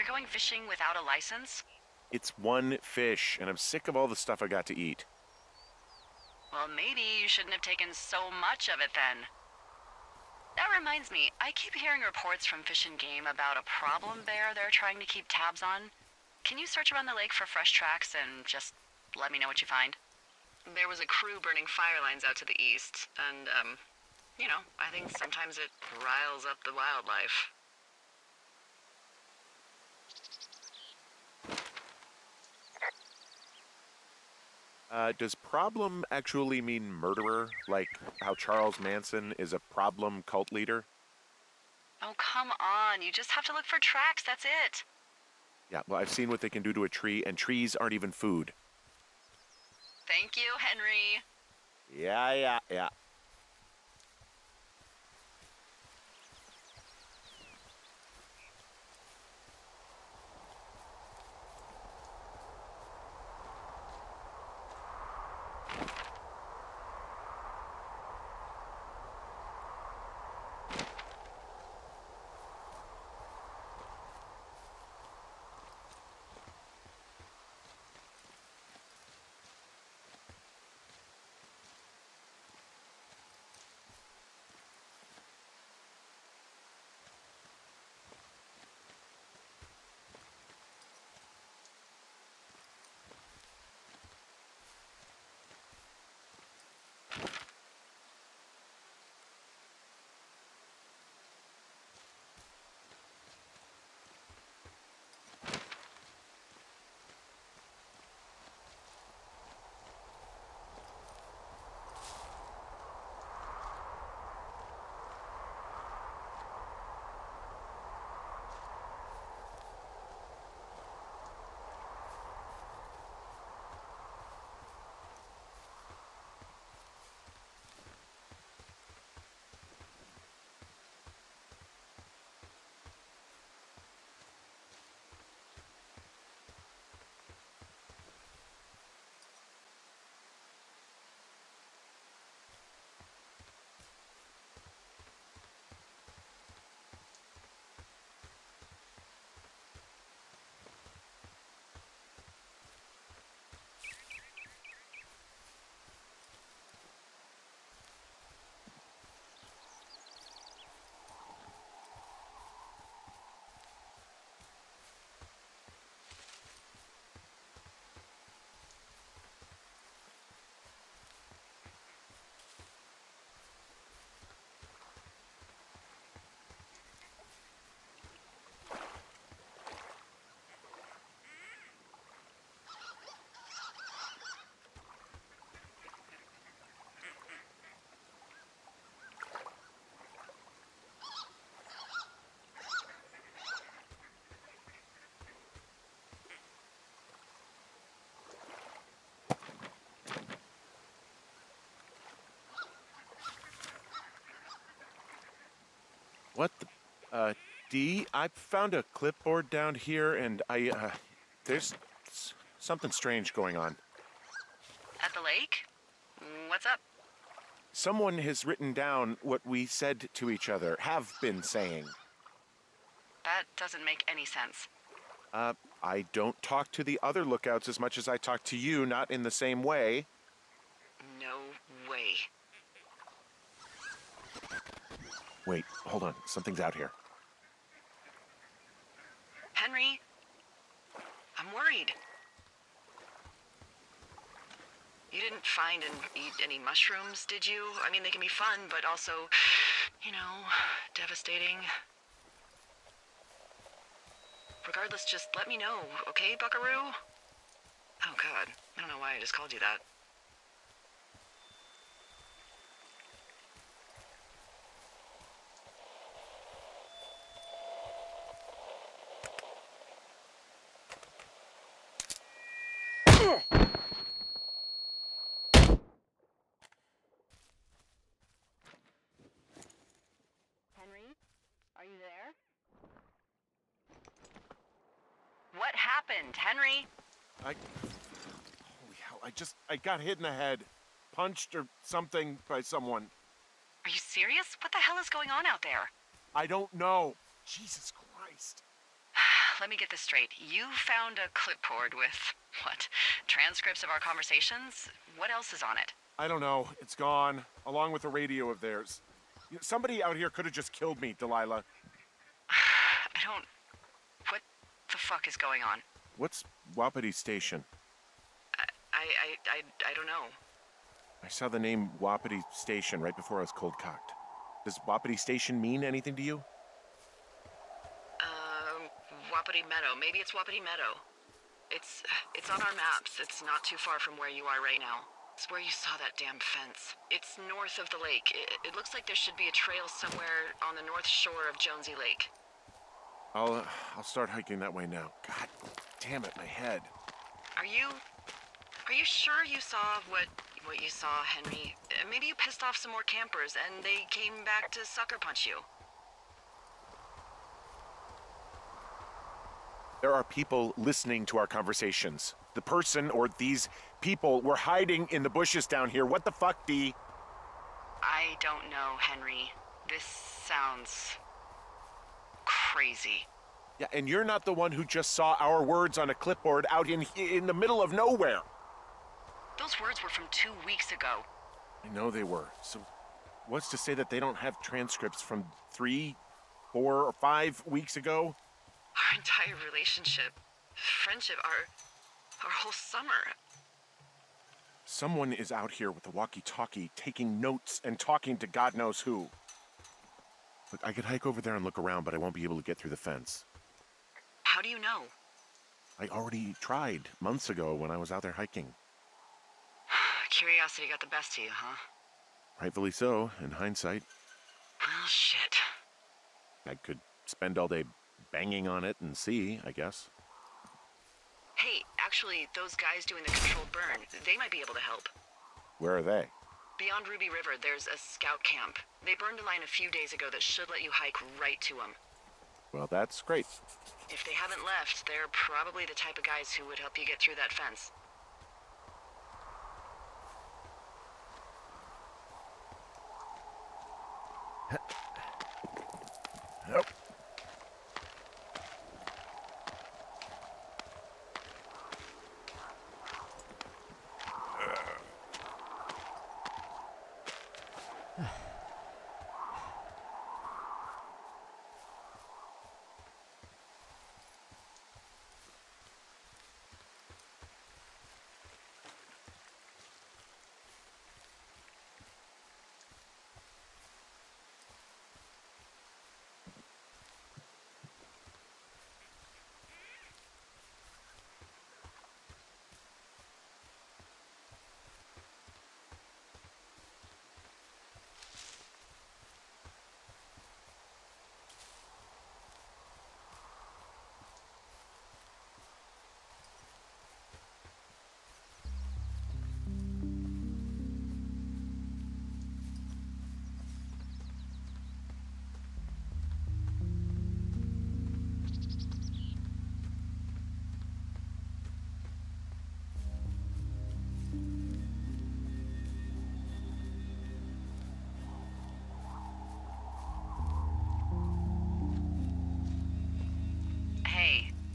You're going fishing without a license? It's one fish, and I'm sick of all the stuff I got to eat. Well, maybe you shouldn't have taken so much of it then. That reminds me, I keep hearing reports from Fish and Game about a problem bear they're trying to keep tabs on. Can you search around the lake for fresh tracks and just let me know what you find? There was a crew burning fire lines out to the east, and, I think sometimes it riles up the wildlife. Does problem actually mean murderer? Like how Charles Manson is a problem cult leader? Oh, come on. You just have to look for tracks, that's it. Yeah, well, I've seen what they can do to a tree, and trees aren't even food. Thank you, Henry. Yeah. What the... Dee, I found a clipboard down here, and there's something strange going on. At the lake? What's up? Someone has written down what we said to each other, have been saying. That doesn't make any sense. I don't talk to the other lookouts as much as I talk to you, not in the same way. No way. Wait, hold on. Something's out here. Henry, I'm worried. You didn't find and eat any mushrooms, did you? I mean, they can be fun, but also, devastating. Regardless, just let me know, okay, buckaroo? Oh, God. I don't know why I just called you that. Henry, are you there? What happened, Henry? Holy hell, I got hit in the head. Punched or something by someone. Are you serious? What the hell is going on out there? I don't know. Jesus Christ. let me get this straight. You found a clipboard with, what, transcripts of our conversations? What else is on it? I don't know. It's gone, along with a radio of theirs. Somebody out here could have just killed me, Delilah. What the fuck is going on? What's Wapiti Station? I don't know. I saw the name Wapiti Station right before I was cold-cocked. Does Wapiti Station mean anything to you? Wapiti Meadow. Maybe it's Wapiti Meadow. It's on our maps. It's not too far from where you are right now. It's where you saw that damn fence. It's north of the lake. It looks like there should be a trail somewhere on the north shore of Jonesy Lake. I'll start hiking that way now. God damn it, my head. Are you sure you saw what you saw, Henry? Maybe you pissed off some more campers and they came back to sucker punch you. There are people listening to our conversations. The person or these people were hiding in the bushes down here. What the fuck, Dee? I don't know, Henry. This sounds crazy. Yeah, and you're not the one who just saw our words on a clipboard out in the middle of nowhere. Those words were from 2 weeks ago. I know they were. So what's to say that they don't have transcripts from 3, 4, or 5 weeks ago? Our entire relationship, friendship, our whole summer. Someone is out here with a walkie-talkie taking notes and talking to God knows who. Look, I could hike over there and look around, but I won't be able to get through the fence. How do you know? I already tried months ago when I was out there hiking. Curiosity got the best of you, huh? Rightfully so, in hindsight. Well, shit. I could spend all day banging on it and see, I guess. Hey, actually, those guys doing the controlled burn, they might be able to help. Where are they? Beyond Ruby River, there's a scout camp. They burned a line a few days ago that should let you hike right to them. Well, that's great. If they haven't left, they're probably the type of guys who would help you get through that fence. Nope.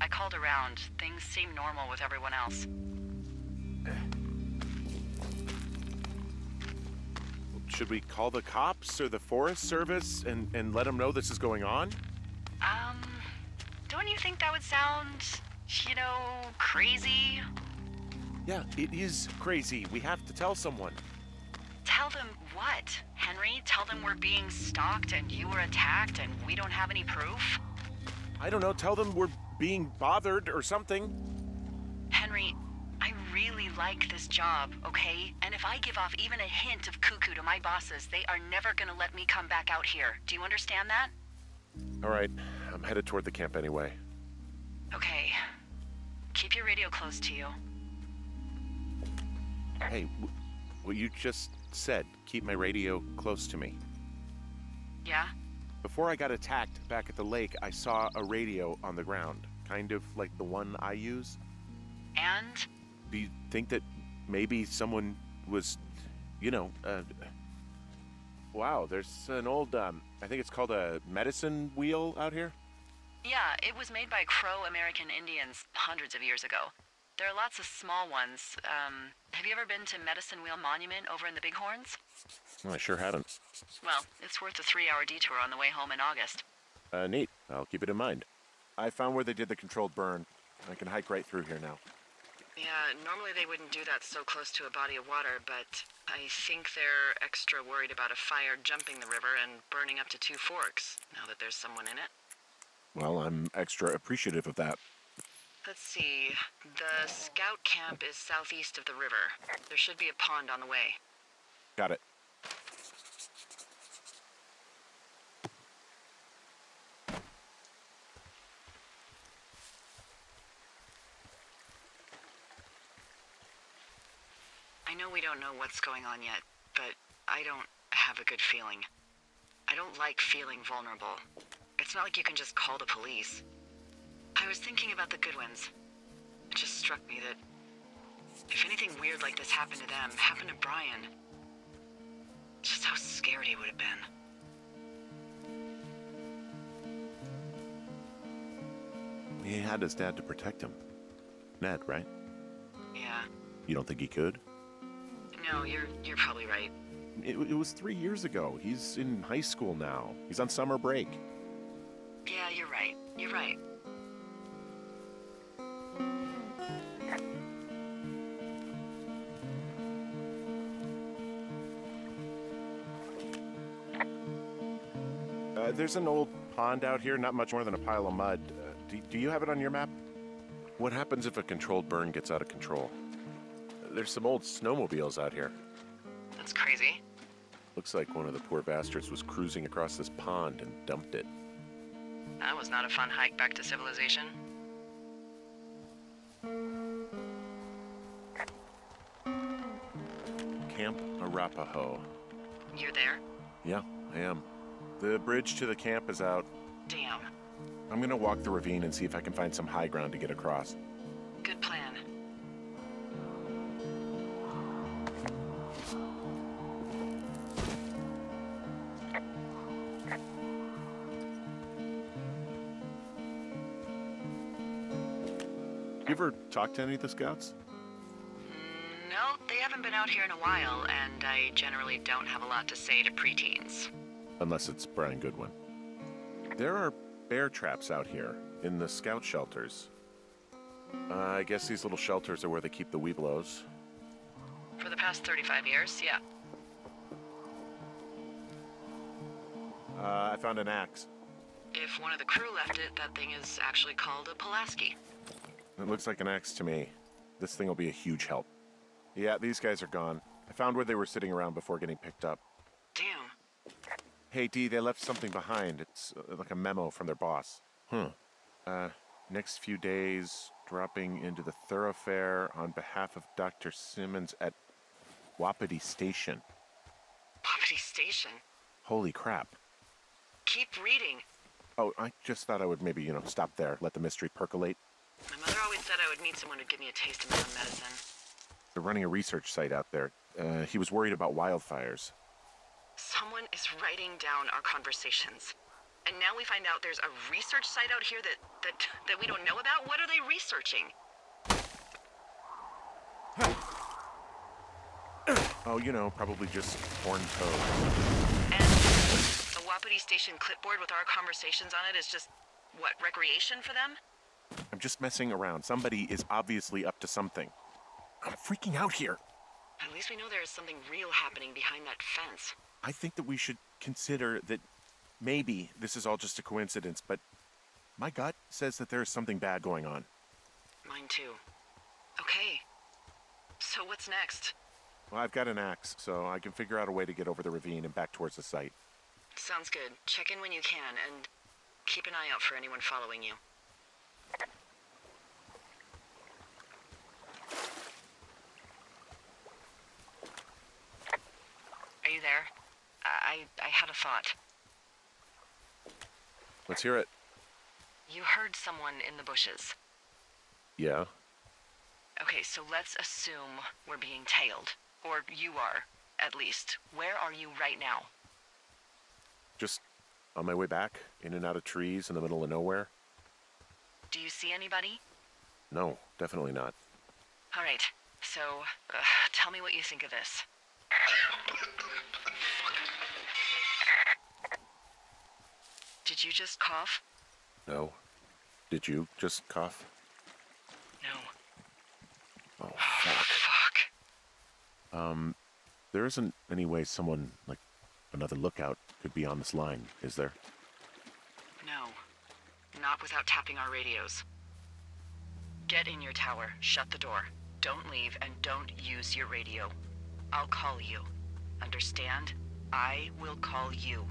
I called around. Things seem normal with everyone else. Should we call the cops or the Forest Service and let them know this is going on? Don't you think that would sound, crazy? Yeah, it is crazy. We have to tell someone. Tell them what, Henry? Tell them we're being stalked and you were attacked and we don't have any proof? I don't know. Tell them we're being bothered or something. Henry, I really like this job, okay? And if I give off even a hint of cuckoo to my bosses, they are never gonna let me come back out here. Do you understand that? All right. I'm headed toward the camp anyway. Okay. Keep your radio close to you. Hey, what you just said, keep my radio close to me. Yeah? Before I got attacked back at the lake, I saw a radio on the ground, kind of like the one I use. And? Do you think that maybe someone was, wow, there's an old, I think it's called a medicine wheel out here? Yeah, it was made by Crow American Indians hundreds of years ago. There are lots of small ones. Have you ever been to Medicine Wheel Monument over in the Bighorns? Well, I sure haven't. Well, it's worth a 3-hour detour on the way home in August. Neat. I'll keep it in mind. I found where they did the controlled burn. I can hike right through here now. Yeah, normally they wouldn't do that so close to a body of water, but I think they're extra worried about a fire jumping the river and burning up to 2 forks, now that there's someone in it. Well, I'm extra appreciative of that. Let's see. The scout camp is southeast of the river. There should be a pond on the way. Got it. I know we don't know what's going on yet, but I don't have a good feeling. I don't like feeling vulnerable. It's not like you can just call the police. I was thinking about the Goodwins. It just struck me that if anything weird like this happened to them, happened to Brian, just how scared he would have been. He had his dad to protect him. Ned, right? Yeah. You don't think he could? No, you're probably right. It was 3 years ago. He's in high school now. He's on summer break. Yeah, you're right. You're right. There's an old pond out here, not much more than a pile of mud. Do you have it on your map? What happens if a controlled burn gets out of control? There's some old snowmobiles out here. That's crazy. Looks like one of the poor bastards was cruising across this pond and dumped it. That was not a fun hike back to civilization. Camp Arapaho. You're there? Yeah, I am. The bridge to the camp is out. Damn. I'm gonna walk the ravine and see if I can find some high ground to get across. Good plan. You ever talk to any of the scouts? No, they haven't been out here in a while, and I generally don't have a lot to say to preteens. Unless it's Brian Goodwin. There are bear traps out here, in the scout shelters. I guess these little shelters are where they keep the webelos. For the past 35 years, yeah. I found an axe. If one of the crew left it, that thing is actually called a Pulaski. It looks like an axe to me. This thing will be a huge help. Yeah, these guys are gone. I found where they were sitting around before getting picked up. Damn. Hey, Dee, they left something behind. It's like a memo from their boss. Next few days, dropping into the thoroughfare on behalf of Dr. Simmons at Wapiti Station. Wapiti Station? Holy crap. Keep reading. Oh, I just thought I would maybe, stop there, let the mystery percolate. My mother always said I would meet someone who'd give me a taste of my own medicine. They're running a research site out there. He was worried about wildfires. Someone is writing down our conversations. And now we find out there's a research site out here that we don't know about? What are they researching? Oh, probably just horned toad. And the Wapiti Station clipboard with our conversations on it is just, what, recreation for them? I'm just messing around. Somebody is obviously up to something. I'm freaking out here. At least we know there is something real happening behind that fence. I think that we should consider that maybe this is all just a coincidence, but my gut says that there is something bad going on. Mine too. Okay. So what's next? Well, I've got an axe, so I can figure out a way to get over the ravine and back towards the site. Sounds good. Check in when you can, and keep an eye out for anyone following you. Are you there? I had a thought. Let's hear it. You heard someone in the bushes. Yeah? Okay, so let's assume we're being tailed. Or you are, at least. Where are you right now? Just on my way back, in and out of trees in the middle of nowhere. Do you see anybody? No, definitely not. All right, so tell me what you think of this. Did you just cough? No. Did you just cough? No. Oh, fuck. Fuck. There isn't any way someone, like, another lookout could be on this line, is there? No. Not without tapping our radios. Get in your tower, shut the door. Don't leave, and don't use your radio. I'll call you. Understand? I will call you.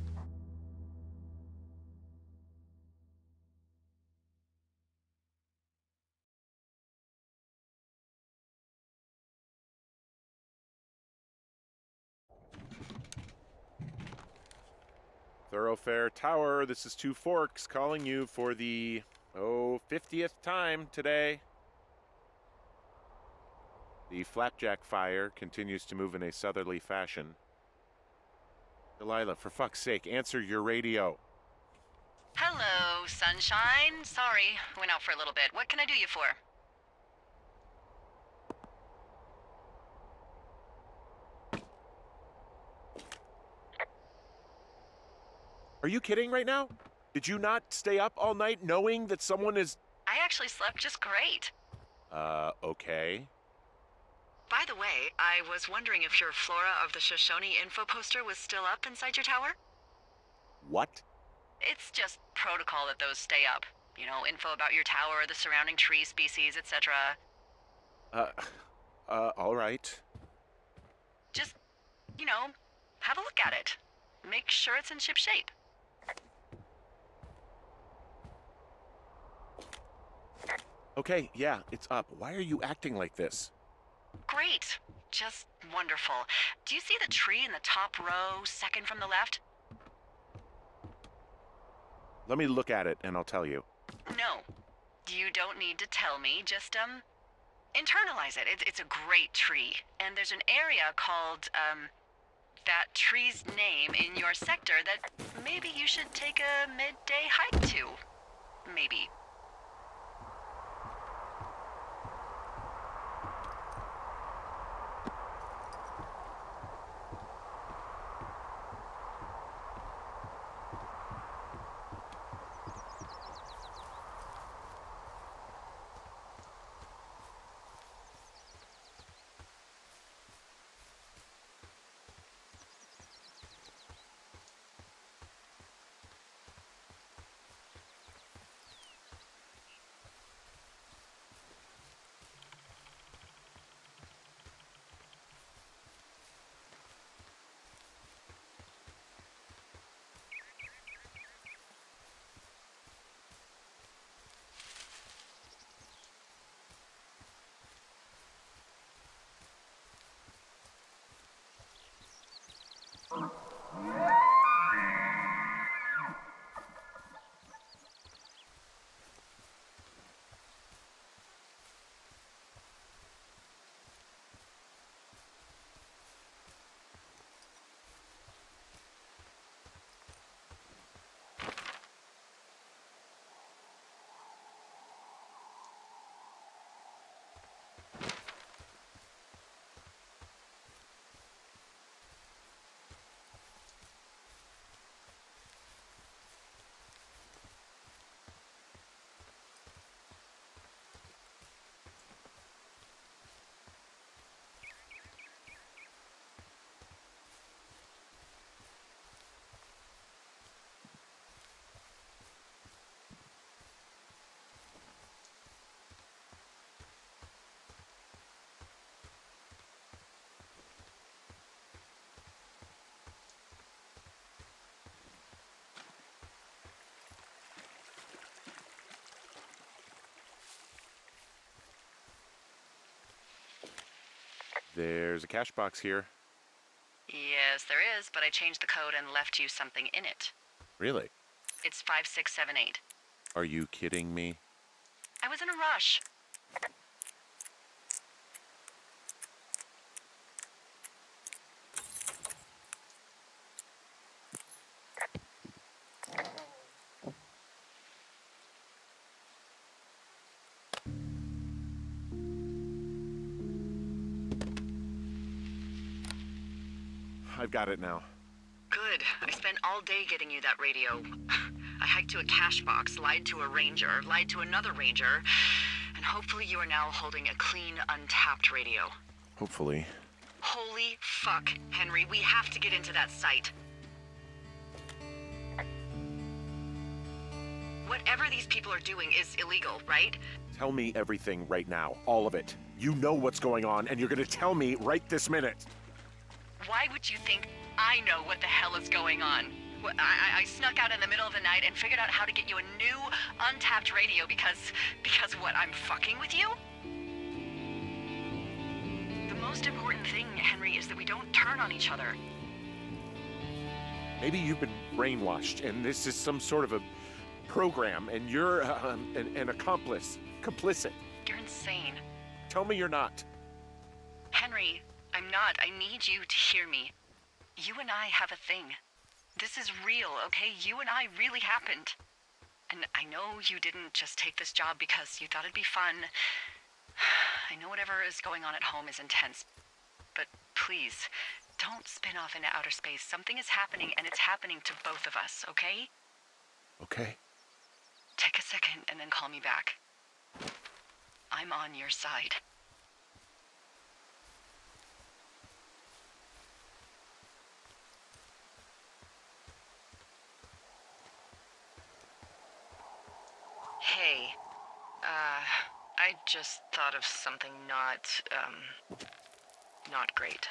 Thoroughfare Tower, this is Two Forks calling you for the, 50th time today. The flapjack fire continues to move in a southerly fashion. Delilah, for fuck's sake, answer your radio. Hello, sunshine. Sorry, went out for a little bit. What can I do you for? Are you kidding right now? Did you not stay up all night knowing that someone is... I actually slept just great. Okay. By the way, I was wondering if your Flora of the Shoshone info poster was still up inside your tower? What? It's just protocol that those stay up. You know, info about your tower, the surrounding tree species, etc. All right. Just, you know, have a look at it. Make sure it's in ship shape. Okay, yeah, it's up. Why are you acting like this? Great. Just wonderful. Do you see the tree in the top row, second from the left? Let me look at it and I'll tell you. No. You don't need to tell me. Just, internalize it. It's a great tree. And there's an area called, that tree's name in your sector that maybe you should take a midday hike to. Maybe. There's a cash box here. Yes, there is, but I changed the code and left you something in it. Really? It's 5678. Are you kidding me? I was in a rush. I've got it now. Good. I spent all day getting you that radio. I hiked to a cash box, lied to a ranger, lied to another ranger, and hopefully you are now holding a clean, untapped radio. Hopefully. Holy fuck, Henry, we have to get into that site. Whatever these people are doing is illegal, right? Tell me everything right now. All of it. You know what's going on, and you're gonna tell me right this minute. Why would you think I know what the hell is going on? I snuck out in the middle of the night and figured out how to get you a new, untapped radio because what, I'm fucking with you? The most important thing, Henry, is that we don't turn on each other. Maybe you've been brainwashed, and this is some sort of a program, and you're an accomplice, complicit. You're insane. Tell me you're not. Henry, I'm not. I need you to hear me. You and I have a thing. This is real, okay? You and I really happened. And I know you didn't just take this job because you thought it'd be fun. I know whatever is going on at home is intense. But please, don't spin off into outer space. Something is happening, and it's happening to both of us, okay? Okay. Take a second and then call me back. I'm on your side. Hey, I just thought of something not great.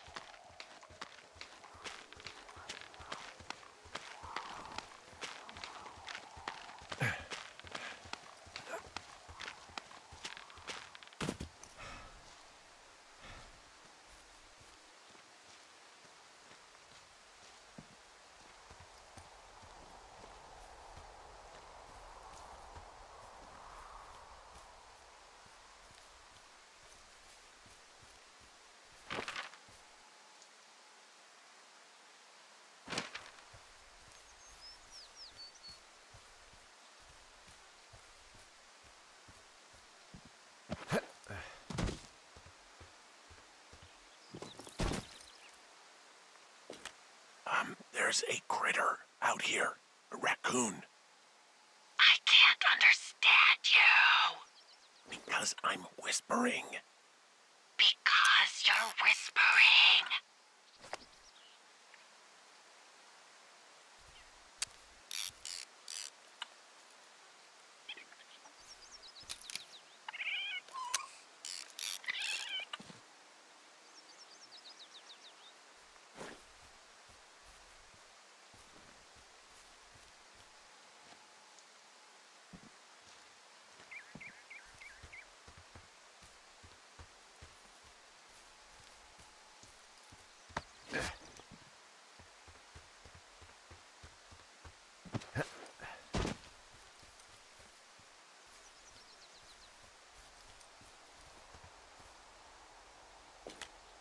There's a critter out here. A raccoon. I can't understand you. Because I'm whispering. Because you're whispering.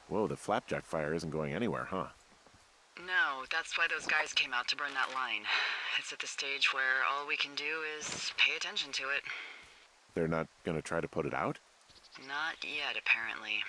Whoa, the flapjack fire isn't going anywhere, huh? No, that's why those guys came out to burn that line. It's at the stage where all we can do is pay attention to it. They're not gonna try to put it out? Not yet, apparently.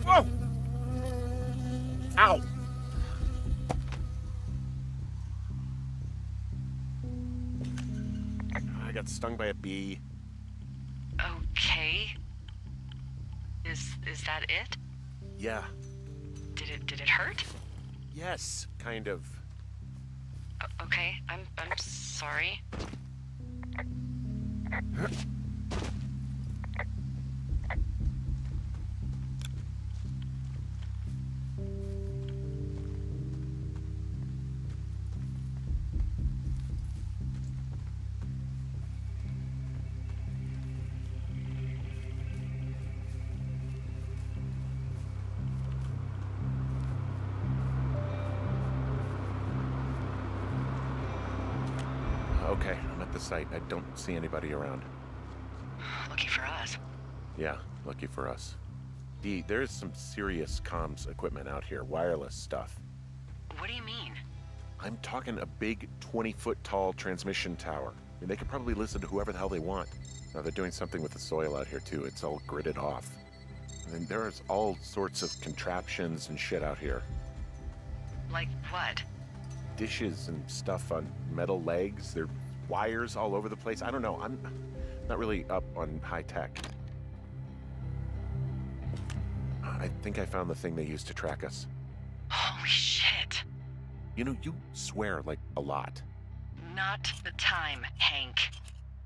Whoa! Ow! I got stung by a bee. Okay. Is that it? Yeah. Did it hurt? Yes, kind of. Okay, I'm sorry. Okay, I'm at the site. I don't see anybody around. Lucky for us. Yeah, lucky for us. Dee, there's some serious comms equipment out here, wireless stuff. What do you mean? I'm talking a big 20-foot tall transmission tower. I mean, they could probably listen to whoever the hell they want. Now, they're doing something with the soil out here, too. It's all gridded off. And then there's all sorts of contraptions and shit out here. Like what? Dishes and stuff on metal legs. There are wires all over the place. I don't know. I'm not really up on high tech. I think I found the thing they used to track us. Holy shit. You know, you swear like a lot. Not the time, Hank.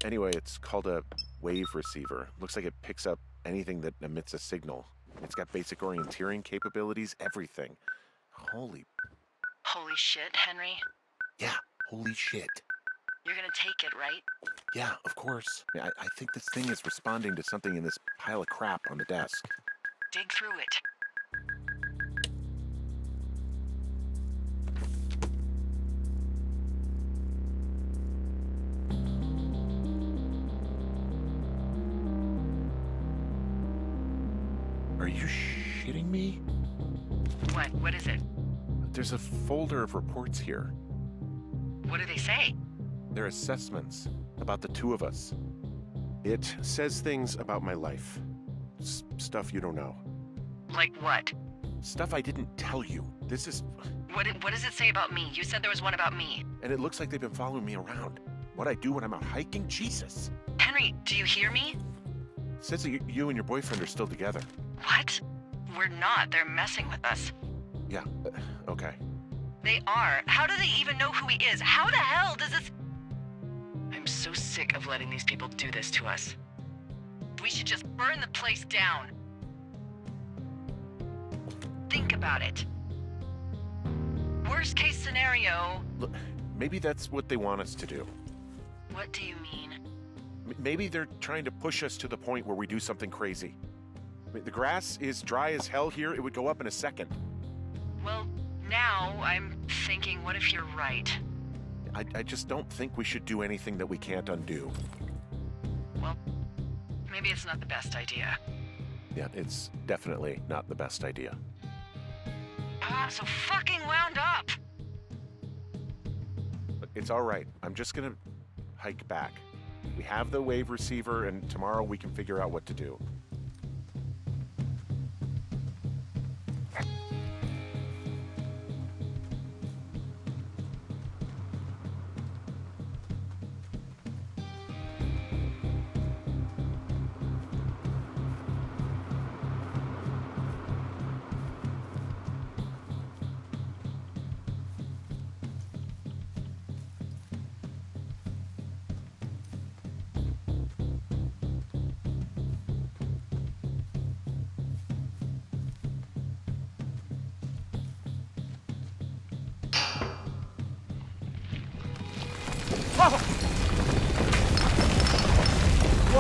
Anyway, it's called a wave receiver. Looks like it picks up anything that emits a signal. It's got basic orienteering capabilities, everything. Holy shit, Henry. Yeah, holy shit. You're gonna take it, right? Yeah, of course. I think this thing is responding to something in this pile of crap on the desk. Dig through it. Are you shitting me? What is it? There's a folder of reports here. What do they say? They're assessments about the two of us. It says things about my life. Stuff you don't know. Like what? Stuff I didn't tell you. This is... What does it say about me? You said there was one about me. And it looks like they've been following me around. What I do when I'm out hiking? Jesus. Henry, do you hear me? It says that you and your boyfriend are still together. What? We're not. They're messing with us. Yeah, okay. They are. How do they even know who he is? How the hell does this... I'm so sick of letting these people do this to us. We should just burn the place down. Think about it. Worst case scenario... Look, maybe that's what they want us to do. What do you mean? Maybe they're trying to push us to the point where we do something crazy. I mean, the grass is dry as hell here. It would go up in a second. Well, now I'm thinking, what if you're right? I just don't think we should do anything that we can't undo. Well, maybe it's not the best idea. Yeah, it's definitely not the best idea. I'm so fucking wound up! But it's all right. I'm just gonna hike back. We have the wave receiver, and tomorrow we can figure out what to do.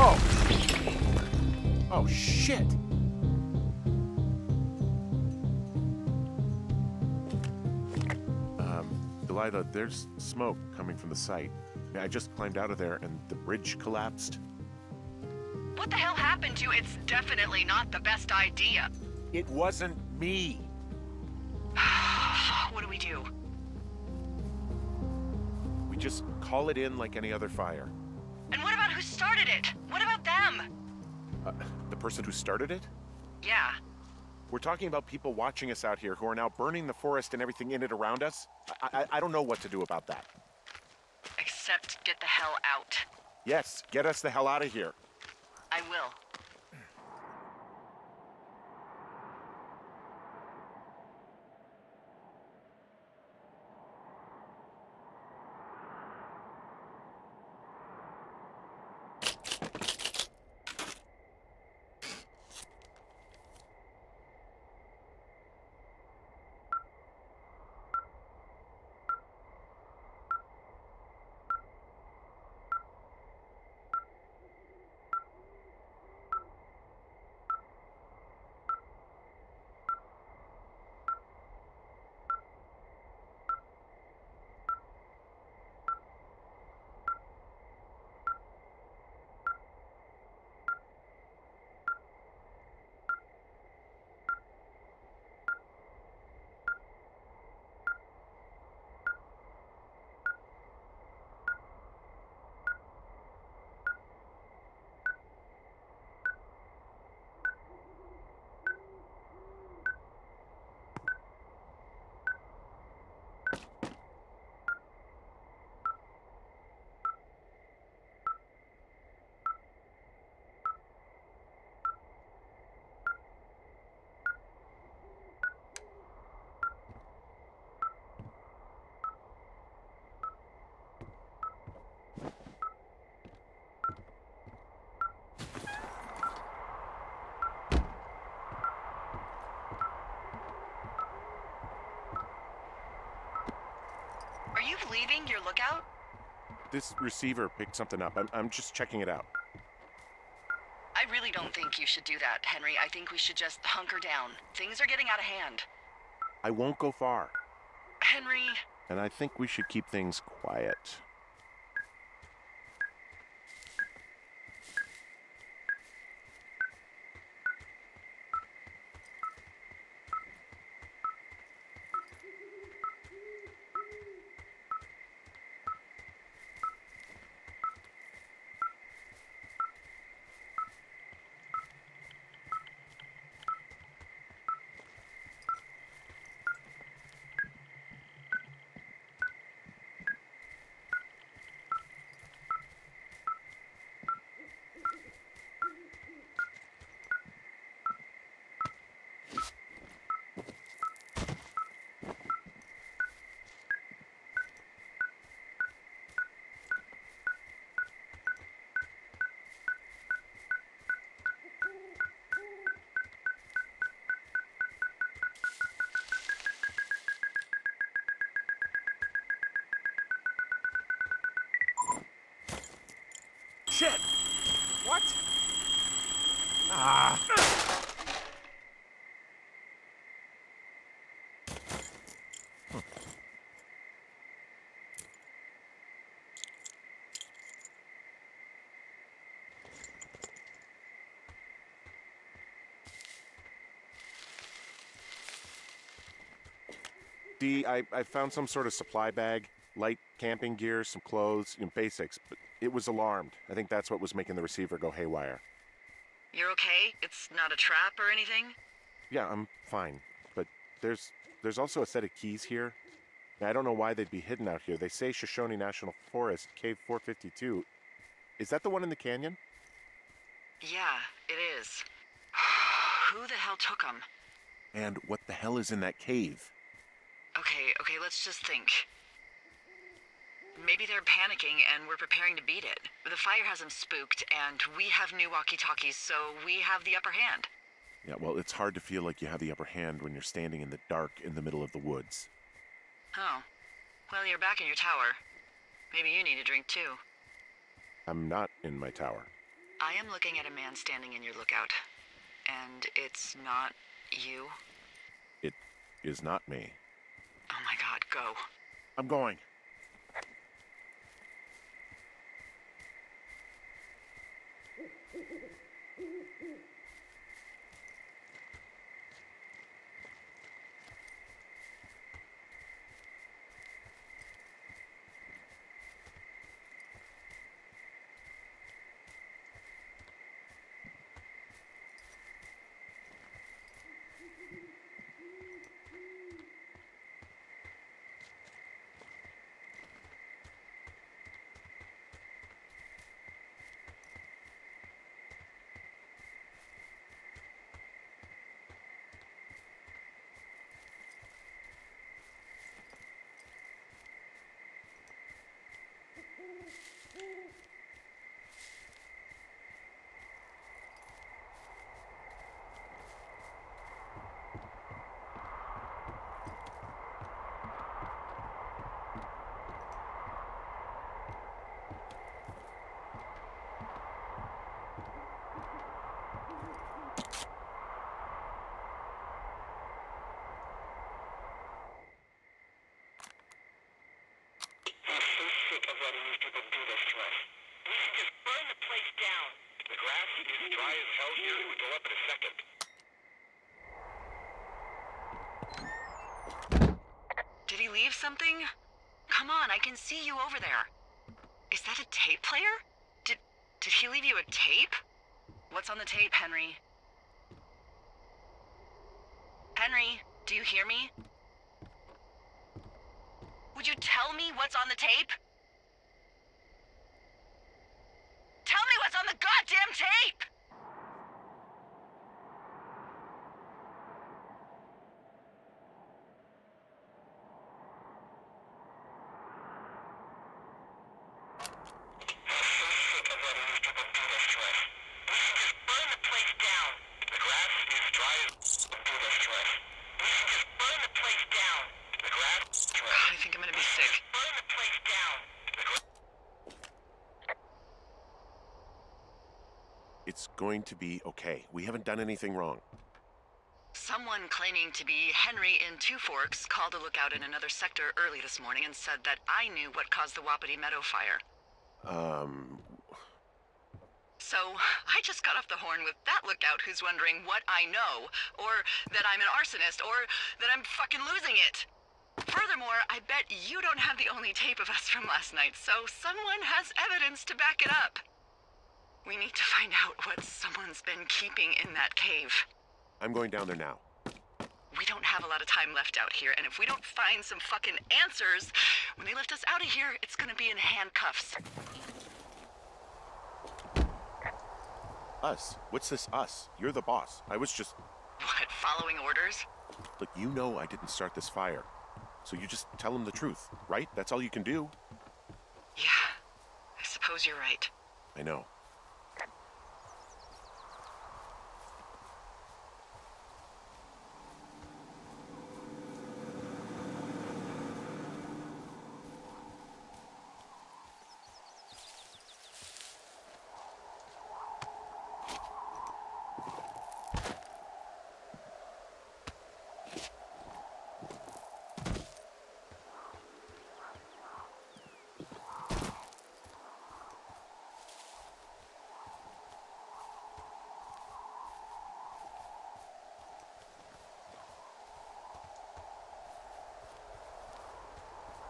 Whoa! Oh, shit! Delilah, there's smoke coming from the site. I just climbed out of there and the bridge collapsed. What the hell happened to you? It's definitely not the best idea. It wasn't me! What do we do? We just call it in like any other fire. And what about who started it? What about them? The person who started it? Yeah. We're talking about people watching us out here who are now burning the forest and everything in it around us. I don't know what to do about that. Except get the hell out. Yes, get us the hell out of here. I will. Are you leaving your lookout? This receiver picked something up. I'm just checking it out. I really don't think you should do that, Henry. I think we should just hunker down. Things are getting out of hand. I won't go far. Henry... And I think we should keep things quiet. Shit! What? Ah! Dee, I found some sort of supply bag, light camping gear, some clothes, basics, but it was alarmed. I think that's what was making the receiver go haywire. You're okay? It's not a trap or anything? Yeah, I'm fine, but there's also a set of keys here. I don't know why they'd be hidden out here. They say Shoshone National Forest, Cave 452. Is that the one in the canyon? Yeah, it is. Who the hell took them? And what the hell is in that cave? Okay, let's just think. Maybe they're panicking and we're preparing to beat it. The fire has them spooked, and we have new walkie-talkies, so we have the upper hand. Yeah, well, it's hard to feel like you have the upper hand when you're standing in the dark in the middle of the woods. Oh. Well, you're back in your tower. Maybe you need a drink, too. I'm not in my tower. I am looking at a man standing in your lookout. And it's not you? It is not me. Oh my God, go. I'm going. Did he leave something? Come on, I can see you over there. Is that a tape player? Did he leave you a tape? What's on the tape, Henry? Henry, do you hear me? Would you tell me what's on the tape? Tell me what's on the goddamn tape! It's going to be okay. We haven't done anything wrong. Someone claiming to be Henry in Two Forks called a lookout in another sector early this morning and said that I knew what caused the Wapiti Meadow fire. So, I just got off the horn with that lookout who's wondering what I know, or that I'm an arsonist, or that I'm fucking losing it. Furthermore, I bet you don't have the only tape of us from last night, so someone has evidence to back it up. We need to find out what someone's been keeping in that cave. I'm going down there now. We don't have a lot of time left out here, and if we don't find some fucking answers, when they lift us out of here, it's gonna be in handcuffs. Us? What's this us? You're the boss. I was just... What, following orders? Look, you know I didn't start this fire. So you just tell them the truth, right? That's all you can do. Yeah, I suppose you're right. I know.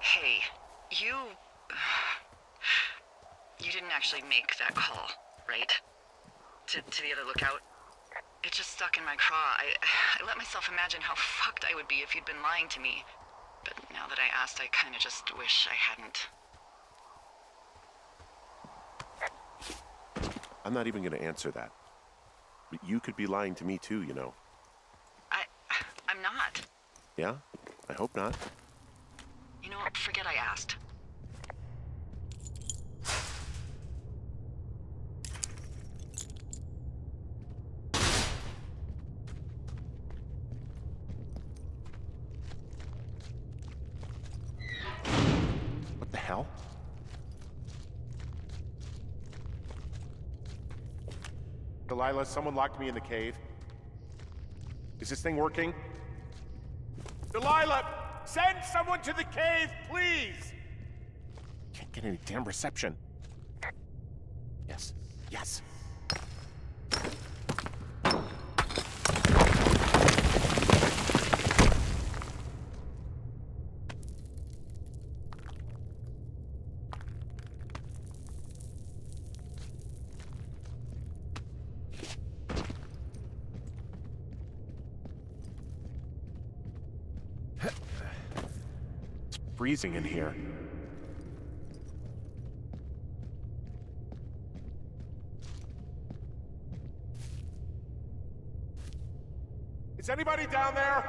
Hey, you didn't actually make that call, right? To the other lookout? It just stuck in my craw. I let myself imagine how fucked I would be if you'd been lying to me. But now that I asked, I kinda just wish I hadn't. I'm not even going to answer that. But you could be lying to me too, you know. I'm not. Yeah? I hope not. You know what? Forget I asked. What the hell? Delilah, someone locked me in the cave. Is this thing working? Delilah! Send someone to the cave, please! Can't get any damn reception. Yes. Yes. Freezing in here. Is anybody down there?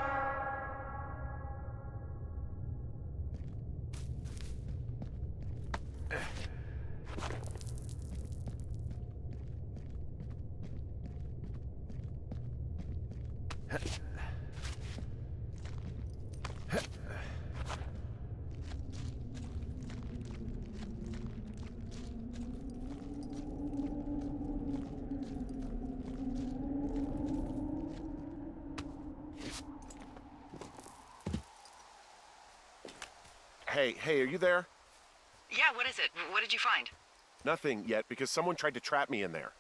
Hey, are you there? Yeah, what is it? What did you find? Nothing yet, because someone tried to trap me in there.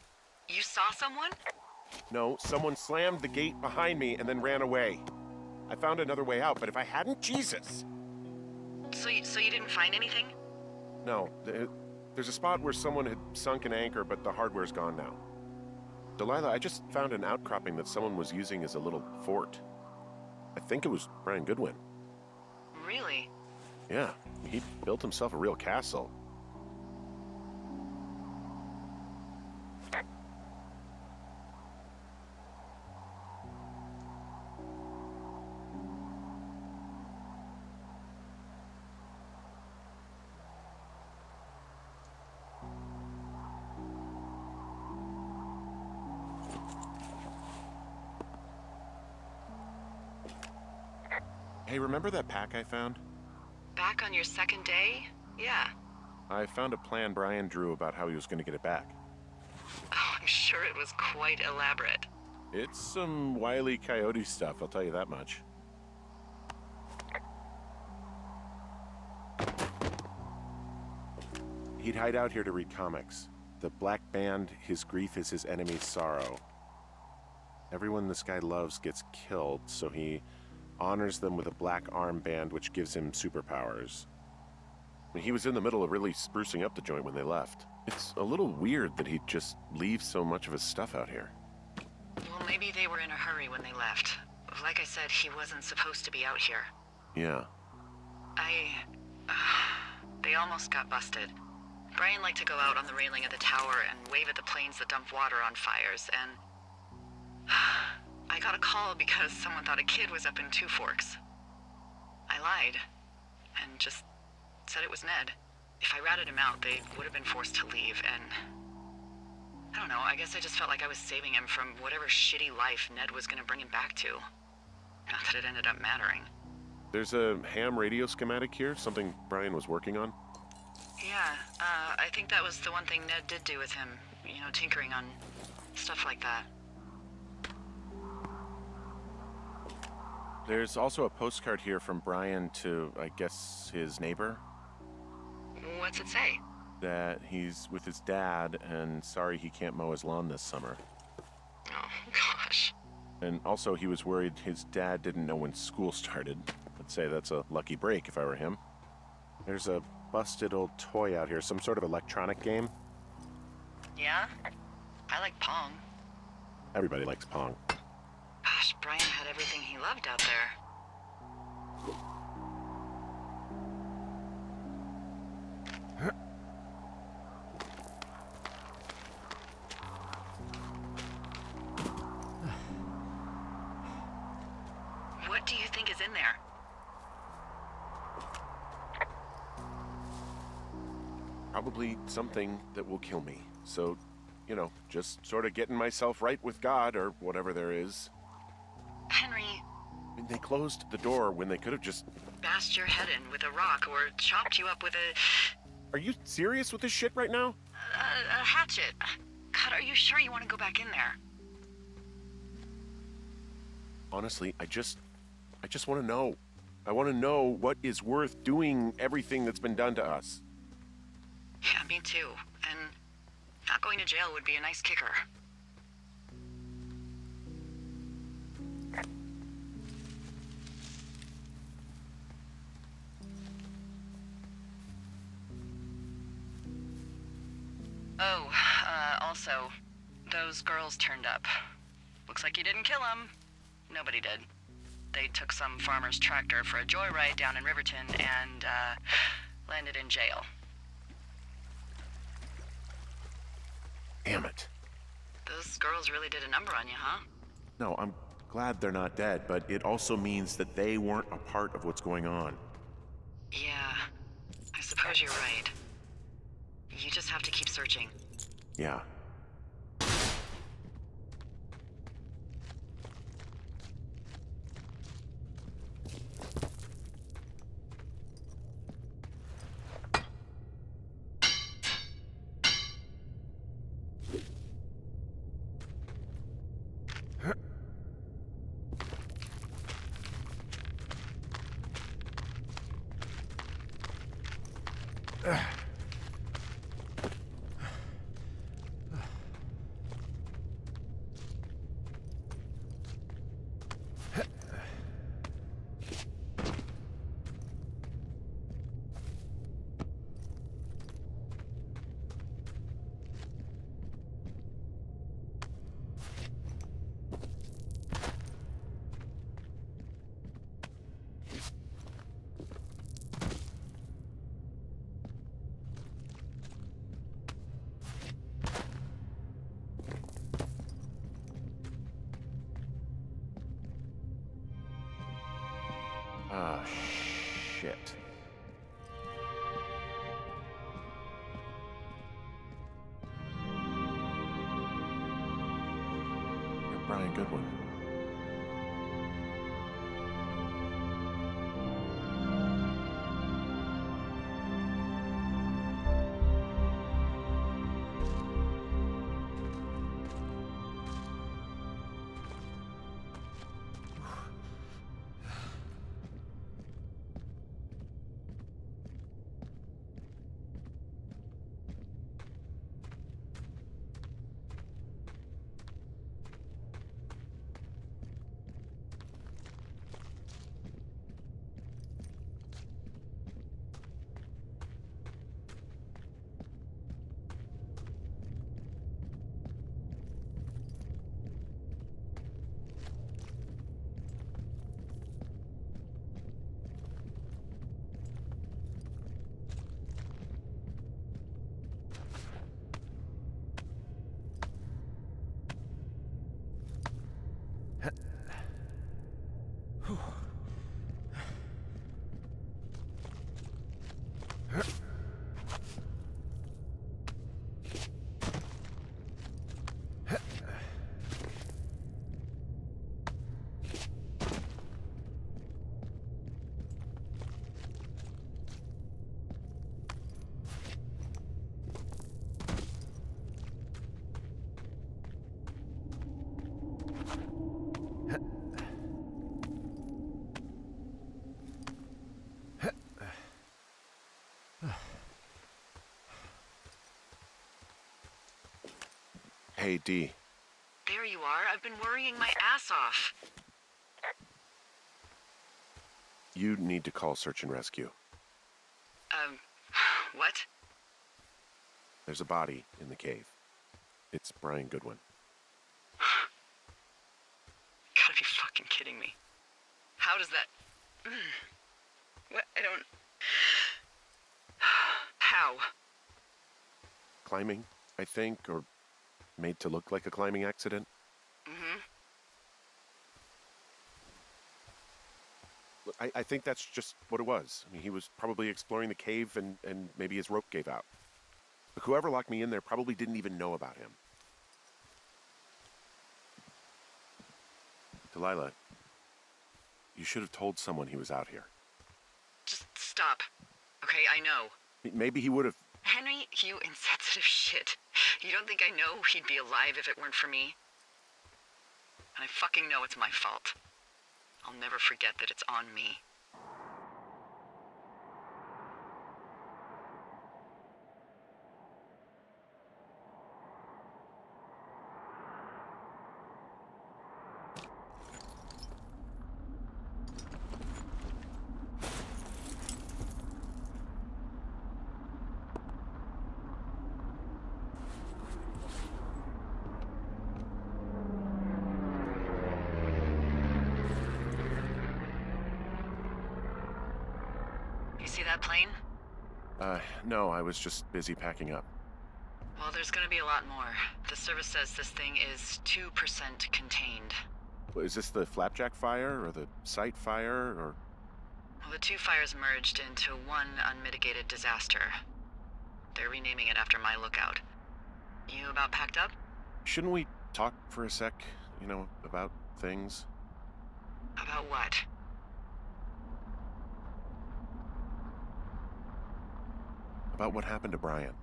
You saw someone? No, someone slammed the gate behind me and then ran away. I found another way out, but if I hadn't, Jesus! So you didn't find anything? No, there's a spot where someone had sunk an anchor, but the hardware's gone now. Delilah, I just found an outcropping that someone was using as a little fort. I think it was Brian Goodwin. Really? Yeah, he built himself a real castle. Hey, remember that pack I found? Back on your second day? Yeah. I found a plan Brian drew about how he was going to get it back. Oh, I'm sure it was quite elaborate. It's some Wile E. Coyote stuff, I'll tell you that much. He'd hide out here to read comics. The Black Band, his grief is his enemy's sorrow. Everyone this guy loves gets killed, so he honors them with a black armband which gives him superpowers. He was in the middle of really sprucing up the joint when they left. It's a little weird that he'd just leave so much of his stuff out here. Well, maybe they were in a hurry when they left. Like I said, he wasn't supposed to be out here. Yeah. They almost got busted. Brian liked to go out on the railing of the tower and wave at the planes that dump water on fires, and I got a call because someone thought a kid was up in Two Forks. I lied, and just said it was Ned. If I ratted him out, they would have been forced to leave, and I don't know, I guess I just felt like I was saving him from whatever shitty life Ned was gonna bring him back to. Not that it ended up mattering. There's a ham radio schematic here, something Brian was working on. Yeah, I think that was the one thing Ned did do with him. You know, tinkering on stuff like that. There's also a postcard here from Brian to, I guess, his neighbor. What's it say? That he's with his dad and sorry he can't mow his lawn this summer. Oh, gosh. And also he was worried his dad didn't know when school started. I'd say that's a lucky break if I were him. There's a busted old toy out here, some sort of electronic game. Yeah? I like Pong. Everybody likes Pong. Gosh, Brian had everything he loved out there. What do you think is in there? Probably something that will kill me. So, you know, just sort of getting myself right with God or whatever there is. Henry, I mean, they closed the door when they could have just... bashed your head in with a rock or chopped you up with a... Are you serious with this shit right now? a hatchet. God, are you sure you want to go back in there? Honestly, I just want to know. I want to know what is worth doing everything that's been done to us. Yeah, me too. And not going to jail would be a nice kicker. Oh, also, those girls turned up. Looks like you didn't kill them. Nobody did. They took some farmer's tractor for a joyride down in Riverton and, landed in jail. Damn it. Those girls really did a number on you, huh? No, I'm glad they're not dead, but it also means that they weren't a part of what's going on. Yeah, I suppose you're right. You just have to keep searching. Yeah. Ah, shit. You're Brian Goodwin. Hey, Dee. There you are. I've been worrying my ass off. You need to call search and rescue. What? There's a body in the cave. It's Brian Goodwin. Gotta be fucking kidding me. How does that... What? I don't... How? Climbing, I think, or made to look like a climbing accident. Mm-hmm. I think that's just what it was. I mean, he was probably exploring the cave and maybe his rope gave out. But whoever locked me in there probably didn't even know about him. Delilah, you should have told someone he was out here. Just stop. Okay, I know. Maybe he would have... Henry, you insensitive shit. You don't think I know he'd be alive if it weren't for me? And I fucking know it's my fault. I'll never forget that it's on me. See that plane? No, I was just busy packing up. Well, there's gonna be a lot more. The service says this thing is 2% contained. Well, is this the Flapjack fire, or the site fire, or... Well, the two fires merged into one unmitigated disaster. They're renaming it after my lookout. You about packed up? Shouldn't we talk for a sec, you know, about things? About what? About what happened to Brian.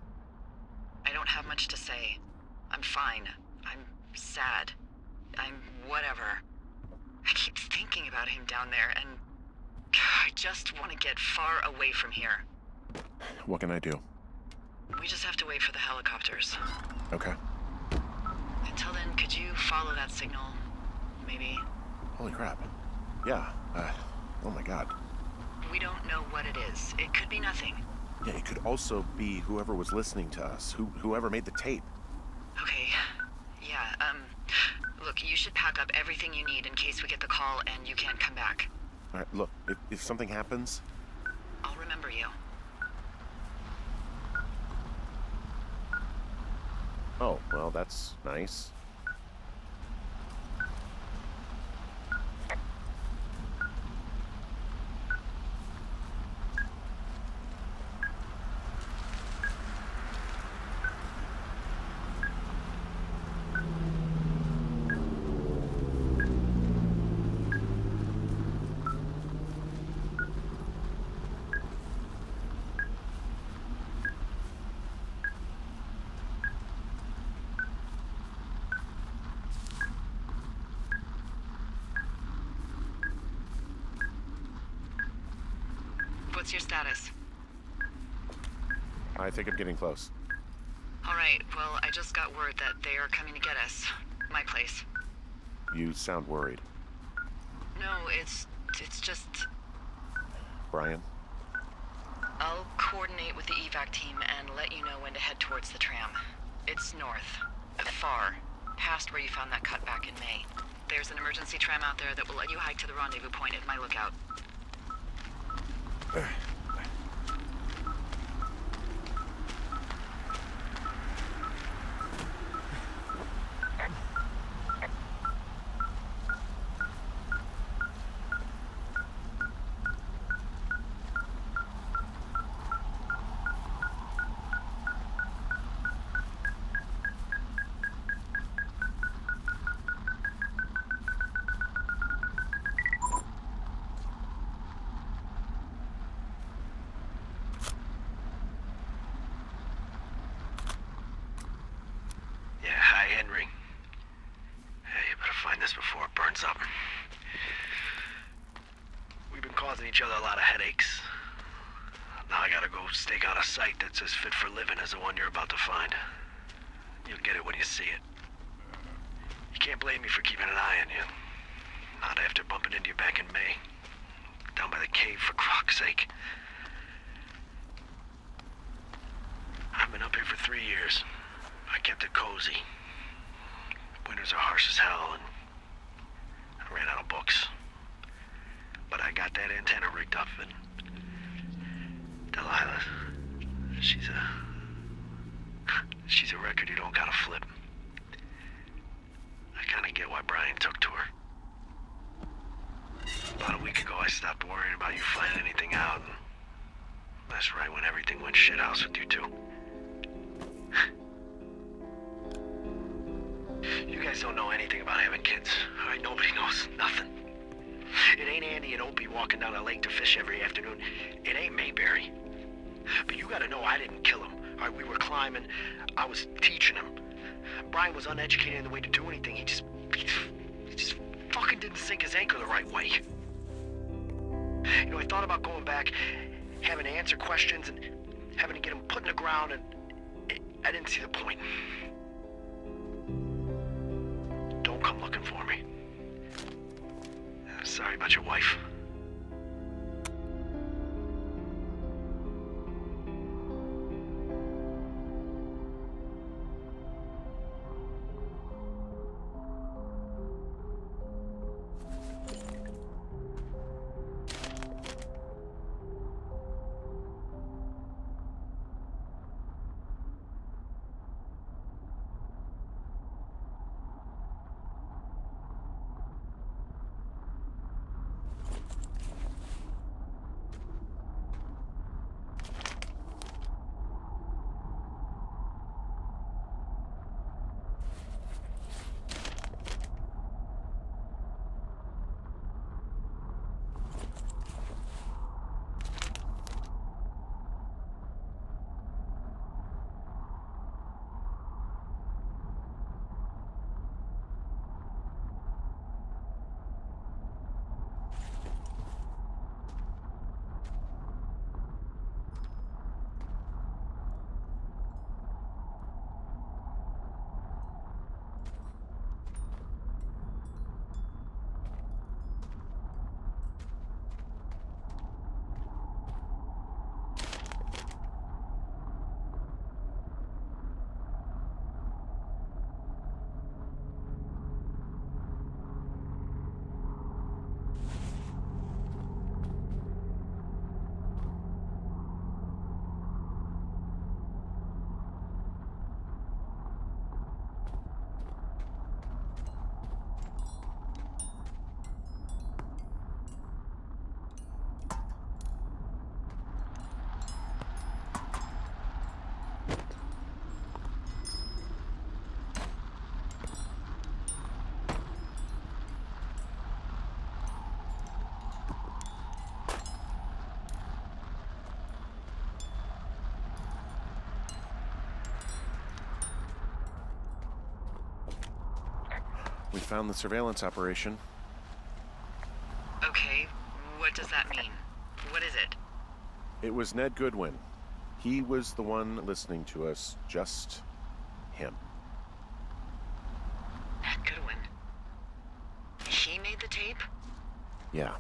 I don't have much to say. I'm fine. I'm sad. I'm whatever. I keep thinking about him down there, and I just want to get far away from here. What can I do? We just have to wait for the helicopters. Okay. Until then, could you follow that signal? Maybe? Holy crap. Yeah, oh my god. We don't know what it is. It could be nothing. Yeah, it could also be whoever was listening to us, whoever made the tape. Okay. Yeah, look, you should pack up everything you need in case we get the call and you can't come back. All right, look, if something happens... I'll remember you. Oh, well, that's nice. What's your status? I think I'm getting close. Alright, well, I just got word that they are coming to get us. My place. You sound worried. No, it's just... Brian? I'll coordinate with the evac team and let you know when to head towards the tram. It's north. Far. Past where you found that cut back in May. There's an emergency tram out there that will let you hike to the rendezvous point at my lookout. Each other a lot of headaches. Now I gotta go stake out a site that's as fit for living as the one you're about to find. You'll get it when you see it. You can't blame me for keeping an eye on you. Not after bumping into you back in May. Down by the cave, for croc's sake. I've been up here for 3 years. I kept it cozy. Winters are harsh as hell, and I ran out of books. But I got that antenna rigged up, and Delilah, she's a record you don't gotta flip. I kinda get why Brian took to her. About a week ago, I stopped worrying about you finding anything out, and that's right when everything went shithouse with you two. You guys don't know anything about having kids, all right? Nobody knows nothing. It ain't Andy and Opie walking down a lake to fish every afternoon. It ain't Mayberry. But you gotta know I didn't kill him. All right, we were climbing. I was teaching him. Brian was uneducated in the way to do anything. He just fucking didn't sink his anchor the right way. You know, I thought about going back, having to answer questions, and having to get him put in the ground, and I didn't see the point. Don't come looking for me. Sorry about your wife. We found the surveillance operation. Okay, what does that mean? What is it? It was Ned Goodwin. He was the one listening to us, just him. Ned Goodwin. He made the tape? Yeah.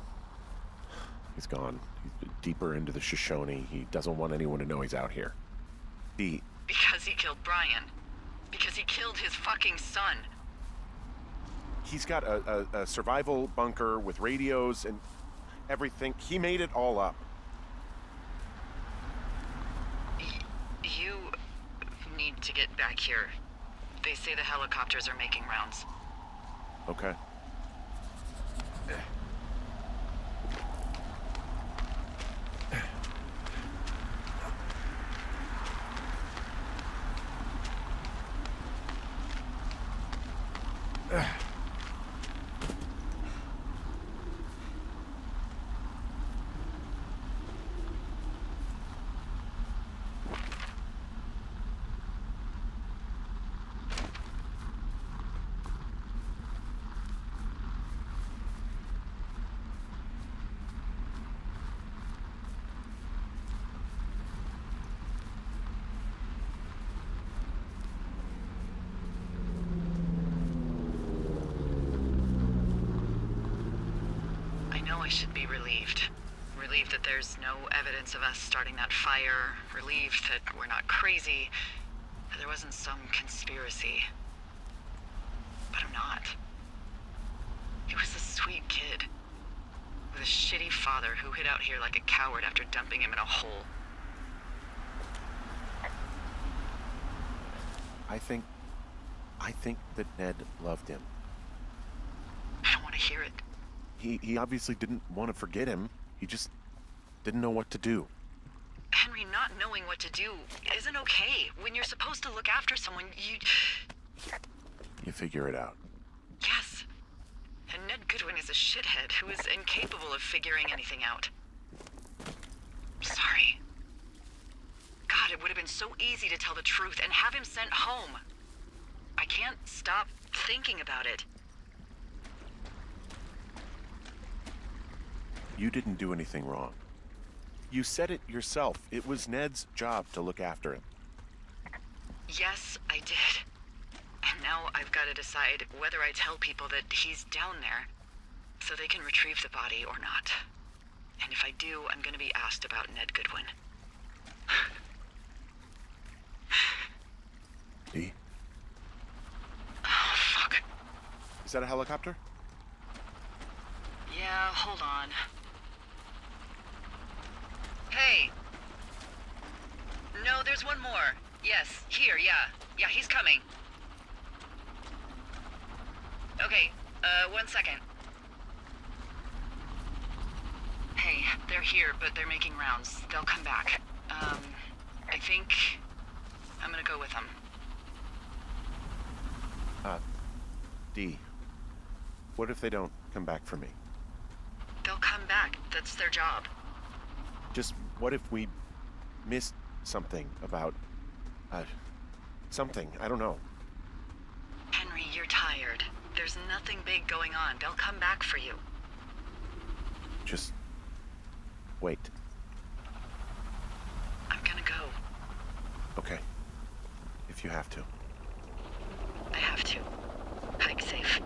He's gone. He's deeper into the Shoshone. He doesn't want anyone to know he's out here. Because he killed Brian. Because he killed his fucking son. He's got a survival bunker with radios and everything. He made it all up. You need to get back here. They say the helicopters are making rounds. Okay. I should be relieved. Relieved that there's no evidence of us starting that fire. Relieved that we're not crazy. That there wasn't some conspiracy. But I'm not. He was a sweet kid. With a shitty father who hid out here like a coward after dumping him in a hole. I think that Ned loved him. I don't want to hear it. He obviously didn't want to forget him. He just didn't know what to do. Henry, not knowing what to do isn't okay. When you're supposed to look after someone, You figure it out. Yes. And Ned Goodwin is a shithead who is incapable of figuring anything out. Sorry. God, it would have been so easy to tell the truth and have him sent home. I can't stop thinking about it. You didn't do anything wrong. You said it yourself. It was Ned's job to look after him. Yes, I did. And now I've got to decide whether I tell people that he's down there so they can retrieve the body or not. And if I do, I'm going to be asked about Ned Goodwin. Dee? Oh, fuck. Is that a helicopter? Yeah, hold on. Hey. No, there's one more. Yes, here, yeah. Yeah, he's coming. Okay, 1 second. Hey, they're here, but they're making rounds. They'll come back. I think I'm gonna go with them. Dee, what if they don't come back for me? They'll come back. That's their job. Just what if we missed something about, something, I don't know. Henry, you're tired. There's nothing big going on. They'll come back for you. Just wait. I'm gonna go. Okay. If you have to. I have to. Hike safe.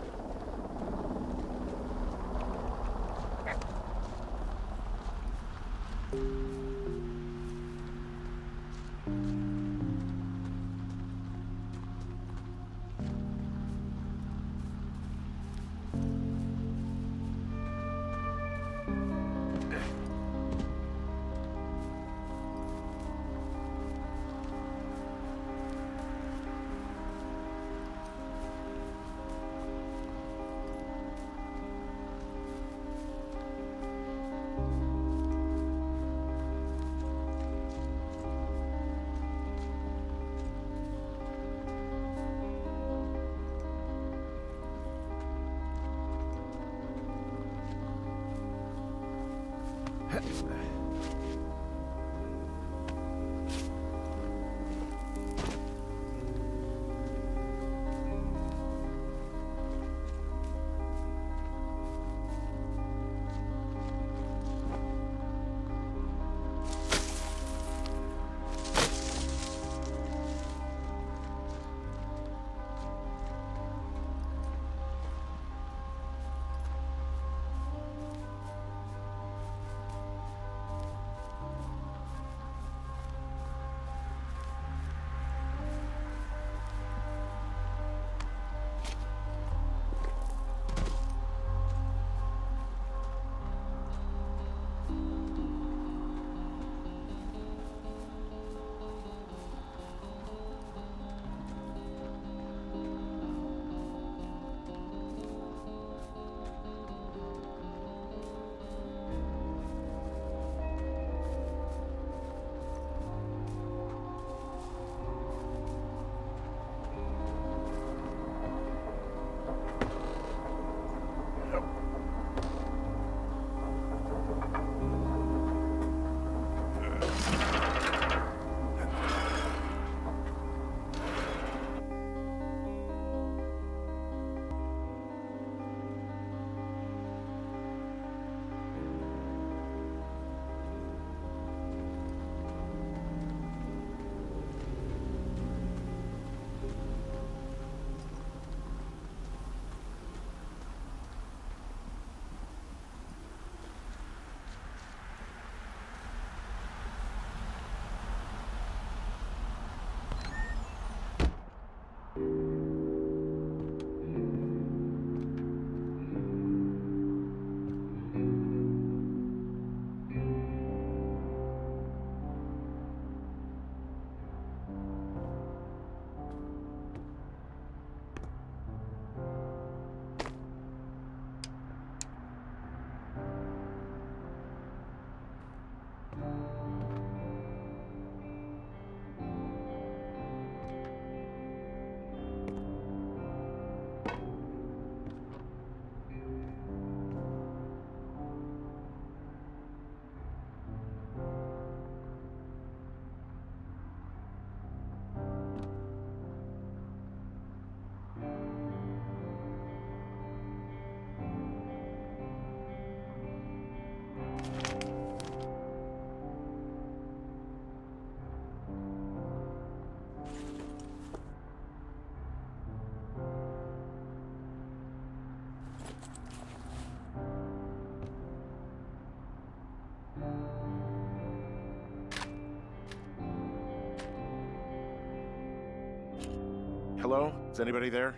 Hello? Is anybody there?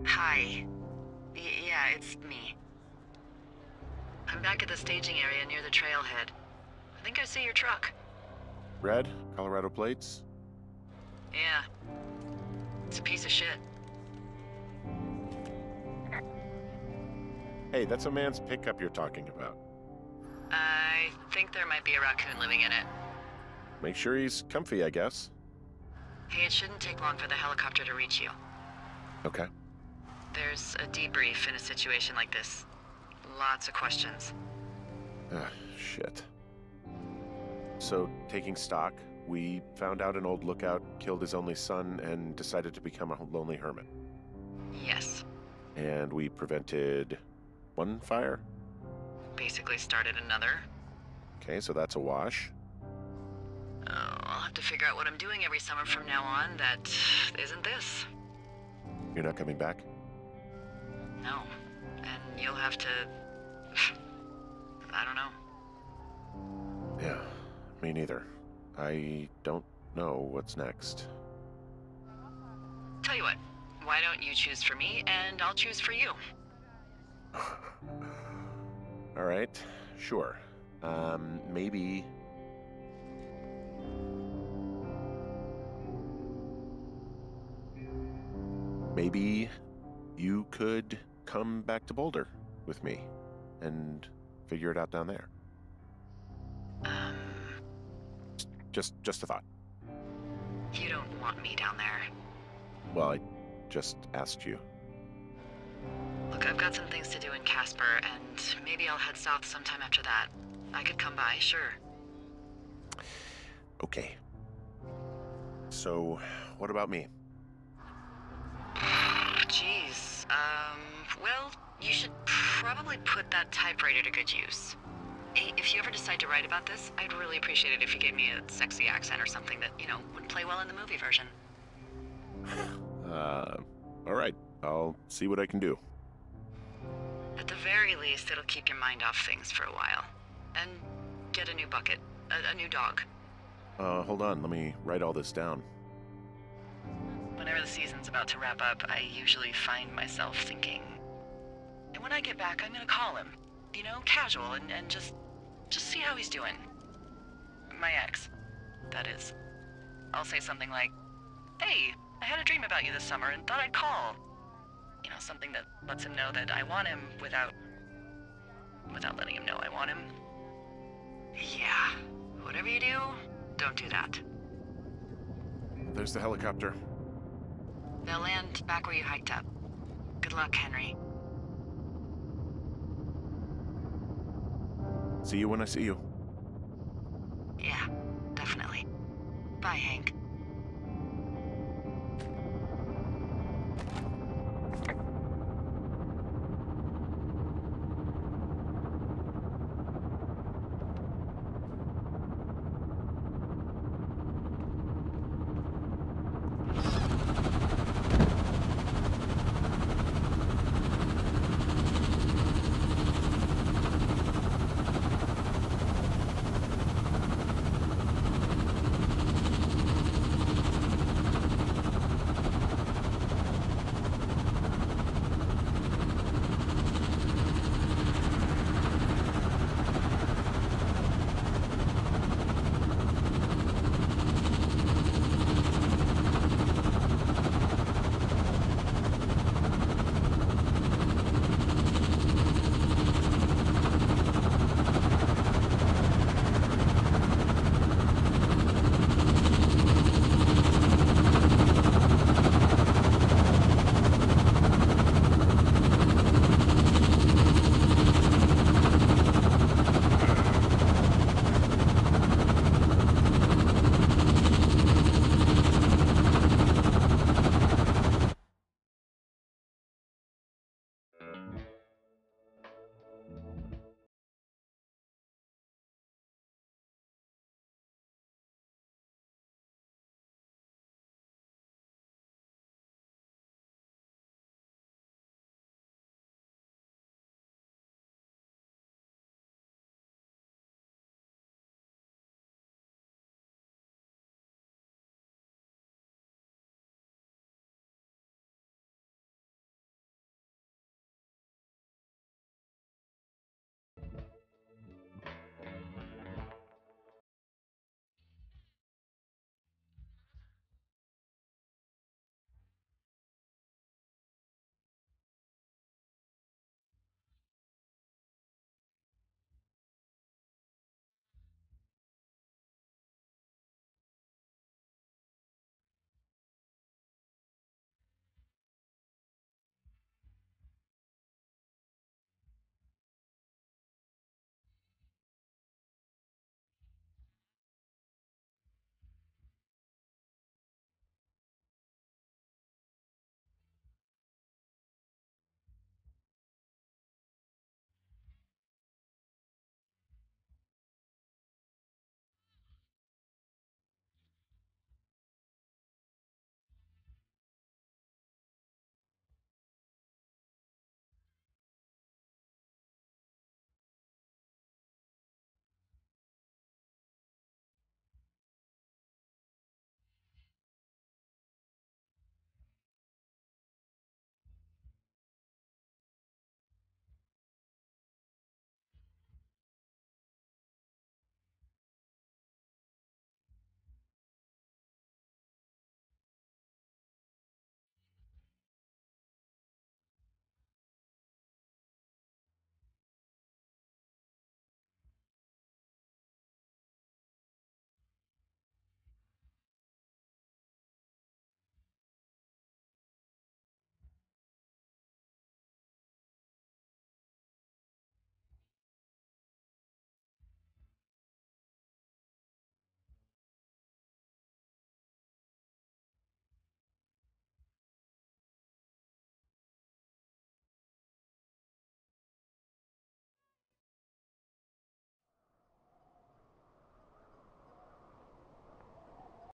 Hi. Yeah, it's me. I'm back at the staging area near the trailhead. I think I see your truck. Red? Colorado plates? Yeah. It's a piece of shit. Hey, that's a man's pickup you're talking about. I think there might be a raccoon living in it. Make sure he's comfy, I guess. Hey, it shouldn't take long for the helicopter to reach you. Okay. There's a debrief in a situation like this. Lots of questions. Shit. So, taking stock, we found out an old lookout killed his only son and decided to become a lonely hermit. Yes. And we prevented one fire? Basically started another. Okay, so that's a wash. Oh, I'll have to figure out what I'm doing every summer from now on that isn't this. You're not coming back? No. And you'll have to... I don't know. Yeah, me neither. I don't know what's next. Tell you what, why don't you choose for me and I'll choose for you? All right, sure. Maybe... Maybe you could come back to Boulder with me and figure it out down there. Just a thought. You don't want me down there. Well, I just asked you. Look, I've got some things to do in Casper, and maybe I'll head south sometime after that. I could come by, sure. Okay. So, what about me? Jeez, well, you should probably put that typewriter to good use. Hey, if you ever decide to write about this, I'd really appreciate it if you gave me a sexy accent or something that, would play well in the movie version. All right. I'll see what I can do. At the very least, it'll keep your mind off things for a while. And get a new bucket, a new dog. Hold on. Let me write all this down. Whenever the season's about to wrap up, I usually find myself thinking, and when I get back, I'm gonna call him. Casual, and just see how he's doing. My ex, that is. I'll say something like, hey, I had a dream about you this summer and thought I'd call. Something that lets him know that I want him without letting him know I want him. Yeah, whatever you do, don't do that. There's the helicopter. They'll land back where you hiked up. Good luck, Henry. See you when I see you.